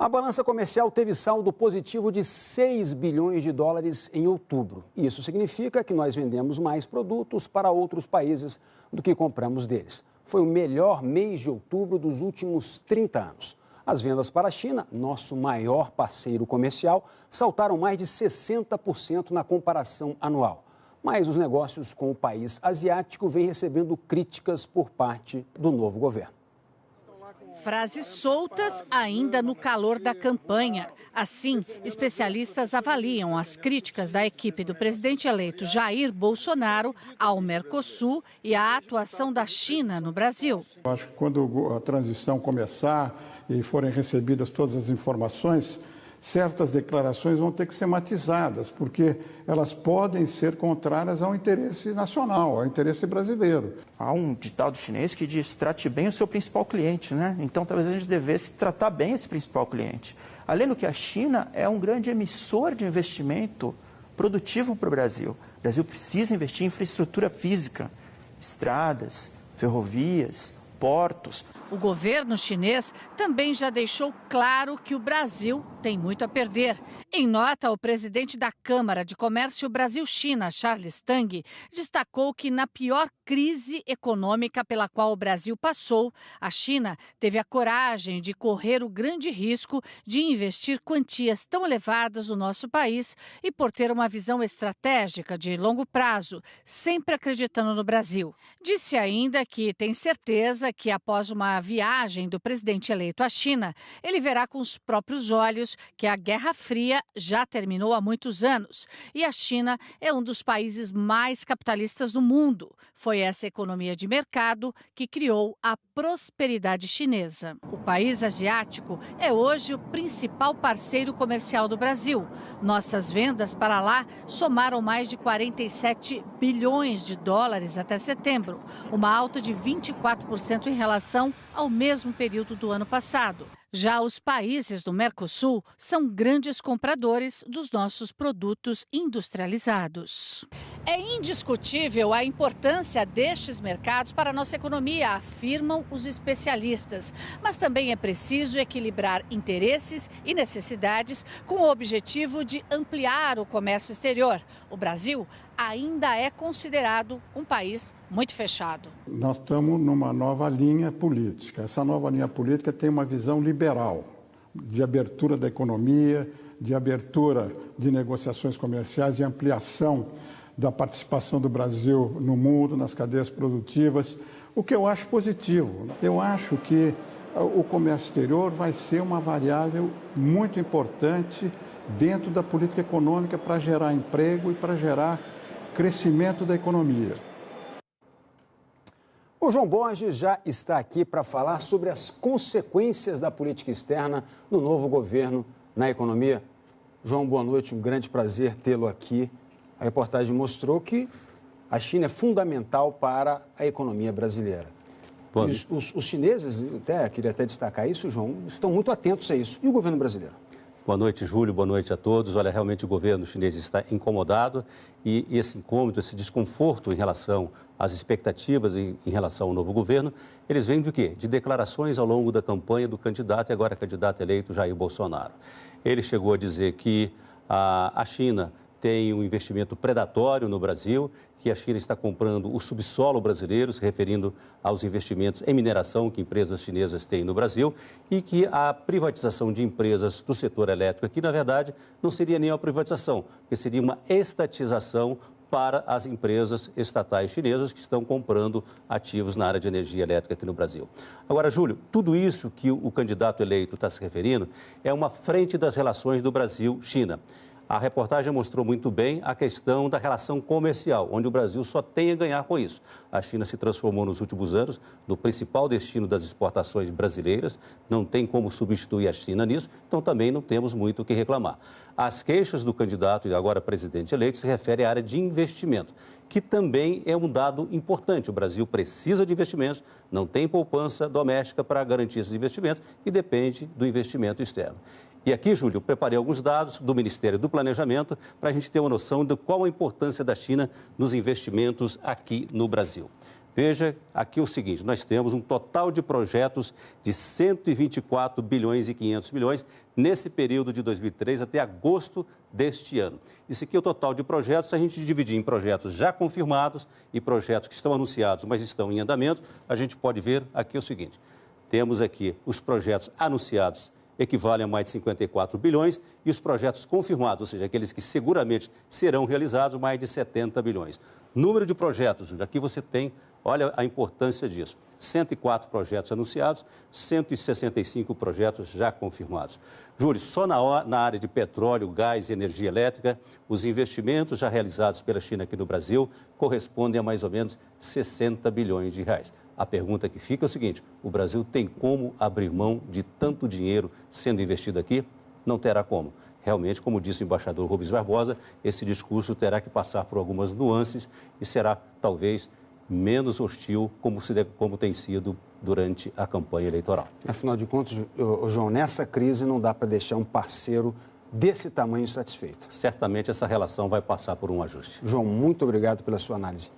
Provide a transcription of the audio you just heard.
A balança comercial teve saldo positivo de 6 bilhões de dólares em outubro. Isso significa que nós vendemos mais produtos para outros países do que compramos deles. Foi o melhor mês de outubro dos últimos 30 anos. As vendas para a China, nosso maior parceiro comercial, saltaram mais de 60% na comparação anual. Mas os negócios com o país asiático vêm recebendo críticas por parte do novo governo. Frases soltas ainda no calor da campanha. Assim, especialistas avaliam as críticas da equipe do presidente eleito Jair Bolsonaro ao Mercosul e à atuação da China no Brasil. Acho que quando a transição começar e forem recebidas todas as informações, certas declarações vão ter que ser matizadas, porque elas podem ser contrárias ao interesse nacional, ao interesse brasileiro. Há um ditado chinês que diz: trate bem o seu principal cliente, né? Então talvez a gente devesse tratar bem esse principal cliente. Além do que, a China é um grande emissor de investimento produtivo para o Brasil. O Brasil precisa investir em infraestrutura física, estradas, ferrovias, portos. O governo chinês também já deixou claro que o Brasil tem muito a perder. Em nota, o presidente da Câmara de Comércio Brasil-China, Charles Tang, destacou que na pior crise econômica pela qual o Brasil passou, a China teve a coragem de correr o grande risco de investir quantias tão elevadas no nosso país e por ter uma visão estratégica de longo prazo, sempre acreditando no Brasil. Disse ainda que tem certeza que após uma viagem do presidente eleito à China, ele verá com os próprios olhos que a Guerra Fria já terminou há muitos anos e a China é um dos países mais capitalistas do mundo. Foi essa economia de mercado que criou a prosperidade chinesa. O país asiático é hoje o principal parceiro comercial do Brasil. Nossas vendas para lá somaram mais de 47 bilhões de dólares até setembro, uma alta de 24% em relação ao mesmo período do ano passado. Já os países do Mercosul são grandes compradores dos nossos produtos industrializados. É indiscutível a importância destes mercados para a nossa economia, afirmam os especialistas. Mas também é preciso equilibrar interesses e necessidades com o objetivo de ampliar o comércio exterior. O Brasil ainda é considerado um país muito fechado. Nós estamos numa nova linha política. Essa nova linha política tem uma visão liberal, de abertura da economia, de abertura de negociações comerciais, de ampliação da participação do Brasil no mundo, nas cadeias produtivas, o que eu acho positivo. Eu acho que o comércio exterior vai ser uma variável muito importante dentro da política econômica para gerar emprego e para gerar crescimento da economia. O João Borges já está aqui para falar sobre as consequências da política externa no novo governo na economia. João, boa noite, um grande prazer tê-lo aqui. A reportagem mostrou que a China é fundamental para a economia brasileira. Os chineses, queria até destacar isso, João, estão muito atentos a isso. E o governo brasileiro? Boa noite, Júlio. Boa noite a todos. Olha, realmente o governo chinês está incomodado e esse incômodo, esse desconforto em relação às expectativas em relação ao novo governo, eles vêm do quê? De declarações ao longo da campanha do candidato e agora candidato eleito Jair Bolsonaro. Ele chegou a dizer que a China tem um investimento predatório no Brasil, que a China está comprando o subsolo brasileiro, se referindo aos investimentos em mineração que empresas chinesas têm no Brasil, e que a privatização de empresas do setor elétrico aqui, na verdade, não seria nem uma privatização, porque seria uma estatização para as empresas estatais chinesas que estão comprando ativos na área de energia elétrica aqui no Brasil. Agora, Júlio, tudo isso que o candidato eleito está se referindo é uma frente das relações do Brasil-China. A reportagem mostrou muito bem a questão da relação comercial, onde o Brasil só tem a ganhar com isso. A China se transformou nos últimos anos no principal destino das exportações brasileiras, não tem como substituir a China nisso, então também não temos muito o que reclamar. As queixas do candidato e agora presidente eleito se referem à área de investimento, que também é um dado importante. O Brasil precisa de investimentos, não tem poupança doméstica para garantir esses investimentos e depende do investimento externo. E aqui, Júlio, eu preparei alguns dados do Ministério do Planejamento para a gente ter uma noção de qual a importância da China nos investimentos aqui no Brasil. Veja aqui o seguinte, nós temos um total de projetos de 124 bilhões e 500 milhões nesse período de 2003 até agosto deste ano. Isso aqui é o total de projetos. Se a gente dividir em projetos já confirmados e projetos que estão anunciados, mas estão em andamento, a gente pode ver aqui o seguinte. Temos aqui os projetos anunciados, equivalem a mais de 54 bilhões, e os projetos confirmados, ou seja, aqueles que seguramente serão realizados, mais de 70 bilhões. Número de projetos, aqui você tem, olha a importância disso, 104 projetos anunciados, 165 projetos já confirmados. Júlio, só na área de petróleo, gás e energia elétrica, os investimentos já realizados pela China aqui no Brasil correspondem a mais ou menos 60 bilhões de reais. A pergunta que fica é o seguinte, o Brasil tem como abrir mão de tanto dinheiro sendo investido aqui? Não terá como. Realmente, como disse o embaixador Rubens Barbosa, esse discurso terá que passar por algumas nuances e será, talvez, menos hostil como tem sido durante a campanha eleitoral. Afinal de contas, João, nessa crise não dá para deixar um parceiro desse tamanho insatisfeito. Certamente essa relação vai passar por um ajuste. João, muito obrigado pela sua análise.